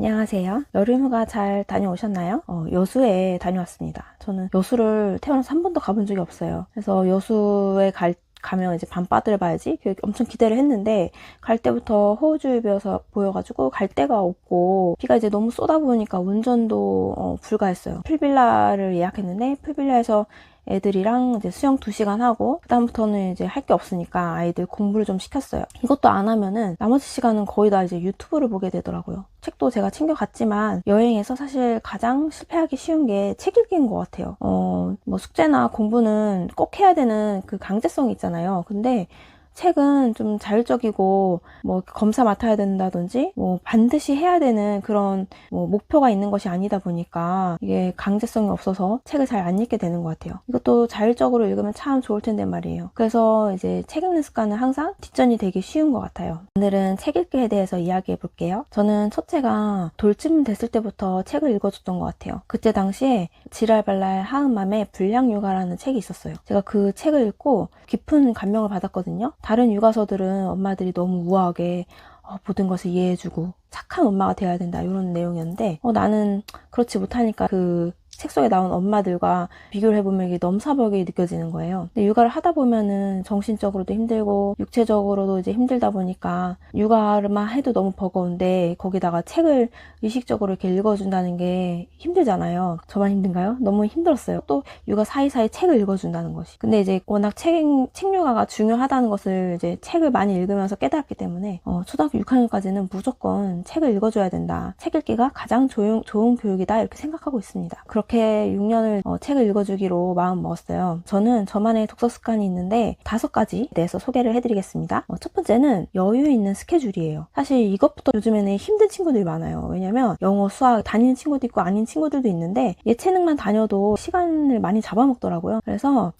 안녕하세요. 여름휴가 잘 다녀오셨나요? 여수에 다녀왔습니다. 저는 여수를 태어나서 한 번도 가본 적이 없어요. 그래서 여수에 가면 이제 밤바다를 봐야지 엄청 기대를 했는데, 갈 때부터 호우주의보여서 보여가지고 갈 데가 없고, 비가 이제 너무 쏟아 부으니까 운전도 불가했어요. 풀빌라를 예약했는데 풀빌라에서 애들이랑 이제 수영 2시간 하고, 그다음부터는 이제 할 게 없으니까 아이들 공부를 좀 시켰어요. 이것도 안 하면은 나머지 시간은 거의 다 이제 유튜브를 보게 되더라고요. 책도 제가 챙겨갔지만 여행에서 사실 가장 실패하기 쉬운 게 책 읽기인 것 같아요. 뭐 숙제나 공부는 꼭 해야 되는 그 강제성이 있잖아요. 근데 책은 좀 자율적이고, 뭐 검사 맡아야 된다든지 뭐 반드시 해야 되는 그런 뭐 목표가 있는 것이 아니다 보니까 이게 강제성이 없어서 책을 잘 안 읽게 되는 것 같아요. 이것도 자율적으로 읽으면 참 좋을 텐데 말이에요. 그래서 이제 책 읽는 습관은 항상 뒷전이 되기 쉬운 것 같아요. 오늘은 책 읽기에 대해서 이야기해 볼게요. 저는 첫째가 돌쯤 됐을 때부터 책을 읽어줬던 것 같아요. 그때 당시에 지랄발랄 하은맘의 불량육아라는 책이 있었어요. 제가 그 책을 읽고 깊은 감명을 받았거든요. 다른 육아서들은 엄마들이 너무 우아하게 모든 것을 이해해주고 착한 엄마가 되어야 된다, 이런 내용이었는데, 나는 그렇지 못하니까 그 책 속에 나온 엄마들과 비교를 해보면 이게 넘사벽이 느껴지는 거예요. 근데 육아를 하다 보면은 정신적으로도 힘들고 육체적으로도 이제 힘들다 보니까 육아만 해도 너무 버거운데, 거기다가 책을 의식적으로 이렇게 읽어준다는 게 힘들잖아요. 저만 힘든가요? 너무 힘들었어요. 또 육아 사이사이 책을 읽어준다는 것이. 근데 이제 워낙 책 육아가 중요하다는 것을 이제 책을 많이 읽으면서 깨달았기 때문에 초등학교 6학년까지는 무조건 책을 읽어줘야 된다. 책 읽기가 가장 좋은 교육이다, 이렇게 생각하고 있습니다. 그렇게 6년을 책을 읽어주기로 마음 먹었어요. 저는 저만의 독서 습관이 있는데 5가지 대해서 소개를 해드리겠습니다. 첫 번째는 여유 있는 스케줄이에요. 사실 이것부터 요즘에는 힘든 친구들이 많아요. 왜냐면 영어, 수학 다니는 친구도 있고 아닌 친구들도 있는데, 예체능만 다녀도 시간을 많이 잡아먹더라고요. 그래서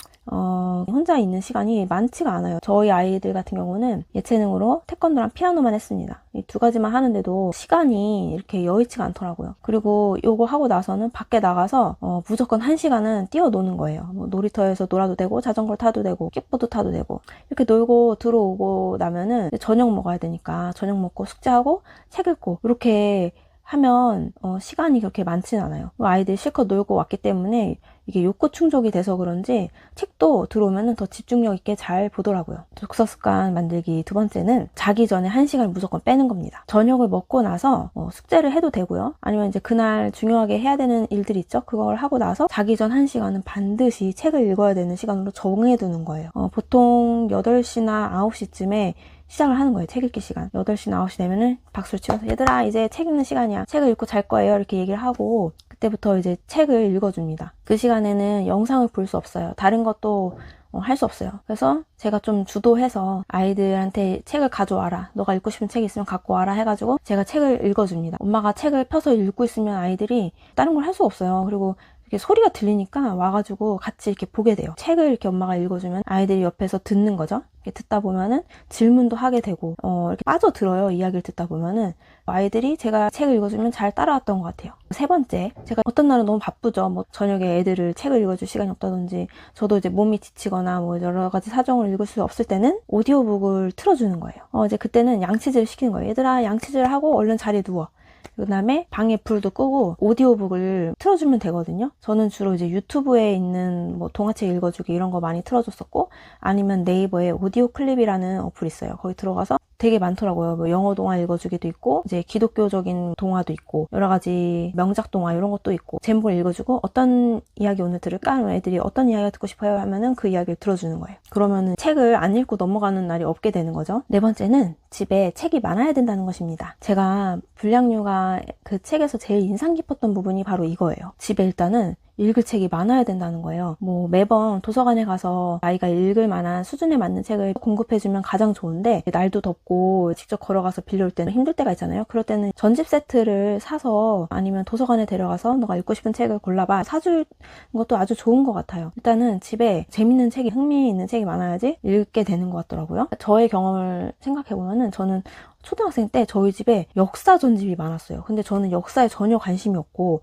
혼자 있는 시간이 많지가 않아요. 저희 아이들 같은 경우는 예체능으로 태권도랑 피아노만 했습니다. 이 2가지만 하는데도 시간이 이렇게 여의치가 않더라고요. 그리고 요거 하고 나서는 밖에 나가서 무조건 1시간은 뛰어노는 거예요. 뭐 놀이터에서 놀아도 되고 자전거 타도 되고 킥보드 타도 되고, 이렇게 놀고 들어오고 나면은 저녁 먹어야 되니까 저녁 먹고 숙제하고 책 읽고, 이렇게 하면 시간이 그렇게 많지는 않아요. 아이들이 실컷 놀고 왔기 때문에 이게 욕구 충족이 돼서 그런지 책도 들어오면 더 집중력 있게 잘 보더라고요. 독서 습관 만들기 2번째는 자기 전에 1시간을 무조건 빼는 겁니다. 저녁을 먹고 나서 숙제를 해도 되고요. 아니면 이제 그날 중요하게 해야 되는 일들이 있죠. 그걸 하고 나서 자기 전 1시간은 반드시 책을 읽어야 되는 시간으로 정해두는 거예요. 보통 8시나 9시쯤에 시작을 하는 거예요. 책 읽기 시간. 8시나 9시 되면은 박수를 치면서, 얘들아 이제 책 읽는 시간이야. 책을 읽고 잘 거예요. 이렇게 얘기를 하고, 그때부터 이제 책을 읽어줍니다. 그 시간에는 영상을 볼 수 없어요. 다른 것도 할 수 없어요. 그래서 제가 좀 주도해서 아이들한테 책을 가져와라, 너가 읽고 싶은 책 있으면 갖고 와라 해가지고 제가 책을 읽어줍니다. 엄마가 책을 펴서 읽고 있으면 아이들이 다른 걸 할 수가 없어요. 그리고 이렇게 소리가 들리니까 와가지고 같이 이렇게 보게 돼요. 책을 이렇게 엄마가 읽어주면 아이들이 옆에서 듣는 거죠. 이렇게 듣다 보면은 질문도 하게 되고, 이렇게 빠져들어요. 이야기를 듣다 보면은 아이들이 제가 책을 읽어주면 잘 따라왔던 것 같아요. 3번째, 제가 어떤 날은 너무 바쁘죠. 뭐 저녁에 애들을 책을 읽어줄 시간이 없다든지, 저도 이제 몸이 지치거나 뭐 여러 가지 사정을 읽을 수 없을 때는 오디오북을 틀어주는 거예요. 이제 그때는 양치질을 시키는 거예요. 얘들아 양치질 하고 얼른 자리에 누워. 그 다음에 방에 불도 끄고 오디오북을 틀어주면 되거든요. 저는 주로 이제 유튜브에 있는 뭐 동화책 읽어주기 이런 거 많이 틀어줬었고, 아니면 네이버에 오디오 클립이라는 어플이 있어요. 거기 들어가서 되게 많더라고요. 뭐 영어 동화 읽어주기도 있고, 이제 기독교적인 동화도 있고, 여러 가지 명작 동화 이런 것도 있고, 제목을 읽어주고 어떤 이야기 오늘 들을까? 하면 애들이 어떤 이야기가 듣고 싶어요 하면은 그 이야기를 들어주는 거예요. 그러면은 책을 안 읽고 넘어가는 날이 없게 되는 거죠. 4번째는 집에 책이 많아야 된다는 것입니다. 제가 불량육아 그 책에서 제일 인상 깊었던 부분이 바로 이거예요. 집에 일단은 읽을 책이 많아야 된다는 거예요. 뭐 매번 도서관에 가서 아이가 읽을 만한 수준에 맞는 책을 공급해주면 가장 좋은데, 날도 덥고 직접 걸어가서 빌려올 때는 힘들 때가 있잖아요. 그럴 때는 전집 세트를 사서, 아니면 도서관에 데려가서 너가 읽고 싶은 책을 골라봐 사주는 것도 아주 좋은 것 같아요. 일단은 집에 재밌는 책이, 흥미있는 책이 많아야지 읽게 되는 것 같더라고요. 저의 경험을 생각해보면은, 저는 초등학생 때 저희 집에 역사 전집이 많았어요. 근데 저는 역사에 전혀 관심이 없고,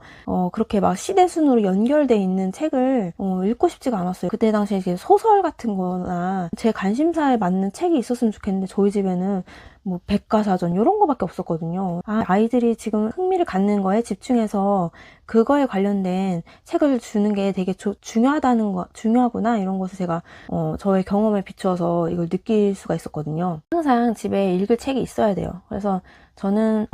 그렇게 막 시대순으로 연결돼 있는 책을 읽고 싶지가 않았어요. 그때 당시에 이제 소설 같은 거나 제 관심사에 맞는 책이 있었으면 좋겠는데, 저희 집에는 뭐 백과사전 이런 거밖에 없었거든요. 아이들이 지금 흥미를 갖는 거에 집중해서 그거에 관련된 책을 주는 게 되게 중요하구나 이런 것을 제가 저의 경험에 비추어서 이걸 느낄 수가 있었거든요. 항상 집에 읽을 책이 있어야 돼요. 그래서 저는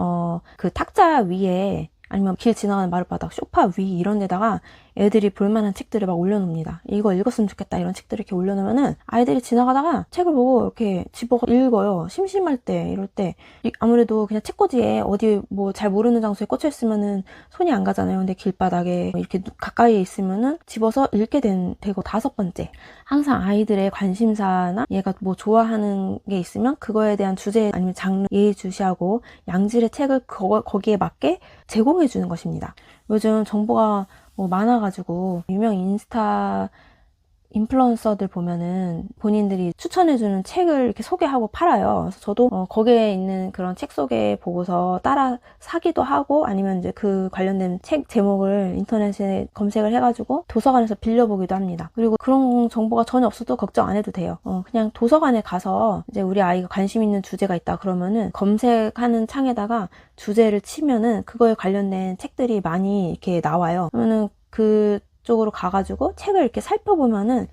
그 탁자 위에 아니면 길 지나가는 마룻바닥, 소파 위 이런 데다가 애들이 볼만한 책들을 막 올려놓습니다. 이거 읽었으면 좋겠다 이런 책들을 이렇게 올려놓으면은 아이들이 지나가다가 책을 보고 이렇게 집어 읽어요. 심심할 때 이럴 때 아무래도 그냥 책꽂이에 어디 뭐 잘 모르는 장소에 꽂혀 있으면은 손이 안 가잖아요. 근데 길바닥에 이렇게 가까이에 있으면은 집어서 읽게 되고 5번째, 항상 아이들의 관심사나 얘가 뭐 좋아하는 게 있으면 그거에 대한 주제 아니면 장르 예의주시하고 양질의 책을 거기에 맞게 제공해 주는 것입니다. 요즘 정보가 많아가지고 유명 인스타 인플루언서들 보면은 본인들이 추천해주는 책을 이렇게 소개하고 팔아요. 그래서 저도 거기에 있는 그런 책 소개 보고서 따라 사기도 하고 아니면 이제 그 관련된 책 제목을 인터넷에 검색을 해가지고 도서관에서 빌려보기도 합니다. 그리고 그런 정보가 전혀 없어도 걱정 안 해도 돼요. 그냥 도서관에 가서 이제 우리 아이가 관심 있는 주제가 있다 그러면은 검색하는 창에다가 주제를 치면은 그거에 관련된 책들이 많이 이렇게 나와요. 그러면은 그쪽으로 가가지고 책을 이렇게 살펴보면은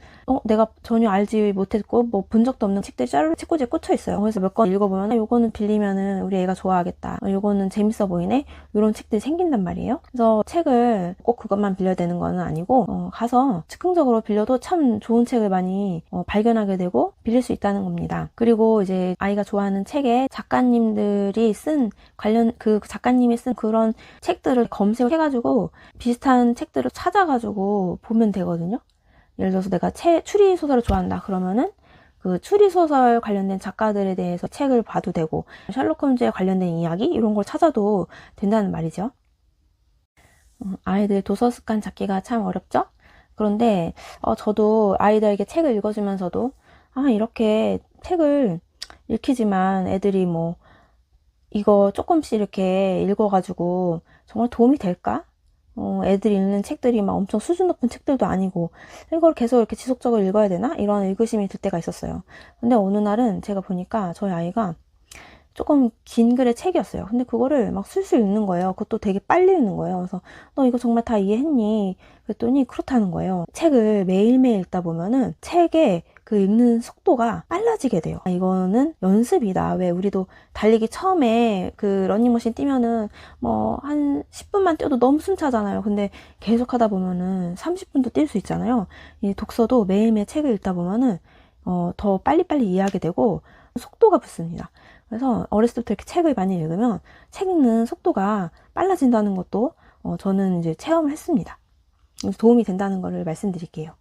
내가 전혀 알지 못했고 뭐 본 적도 없는 책들이 짜르르 책꽂이에 꽂혀 있어요. 그래서 몇 권 읽어보면 요거는 빌리면은 우리 애가 좋아하겠다, 요거는 재밌어 보이네, 이런 책들이 생긴단 말이에요. 그래서 책을 꼭 그것만 빌려야 되는 거는 아니고 가서 즉흥적으로 빌려도 참 좋은 책을 많이 발견하게 되고 빌릴 수 있다는 겁니다. 그리고 이제 아이가 좋아하는 책에 작가님들이 쓴 그 작가님이 쓴 그런 책들을 검색을 해가지고 비슷한 책들을 찾아가지고 보면 되거든요. 예를 들어서 내가 추리소설을 좋아한다 그러면은 그 추리소설 관련된 작가들에 대해서 책을 봐도 되고, 셜록 홈즈에 관련된 이야기 이런 걸 찾아도 된다는 말이죠. 아이들 도서 습관 잡기가 참 어렵죠? 그런데 저도 아이들에게 책을 읽어주면서도 이렇게 책을 읽히지만 애들이 뭐 이거 조금씩 이렇게 읽어가지고 정말 도움이 될까? 애들이 읽는 책들이 막 엄청 수준 높은 책들도 아니고 이걸 계속 이렇게 지속적으로 읽어야 되나? 이런 의구심이 들 때가 있었어요. 근데 어느 날은 제가 보니까 저희 아이가 조금 긴 글의 책이었어요. 근데 그거를 막 술술 읽는 거예요. 그것도 되게 빨리 읽는 거예요. 그래서 너 이거 정말 다 이해했니? 그랬더니 그렇다는 거예요. 책을 매일매일 읽다 보면은 책의 그 읽는 속도가 빨라지게 돼요. 이거는 연습이다. 왜 우리도 달리기 처음에 그 러닝머신 뛰면은 뭐 한 10분만 뛰어도 너무 숨차잖아요. 근데 계속 하다 보면은 30분도 뛸 수 있잖아요. 이 독서도 매일매일 책을 읽다 보면은 더 빨리빨리 이해하게 되고 속도가 붙습니다. 그래서 어렸을 때부터 이렇게 책을 많이 읽으면 책 읽는 속도가 빨라진다는 것도 저는 이제 체험을 했습니다. 도움이 된다는 것을 말씀드릴게요.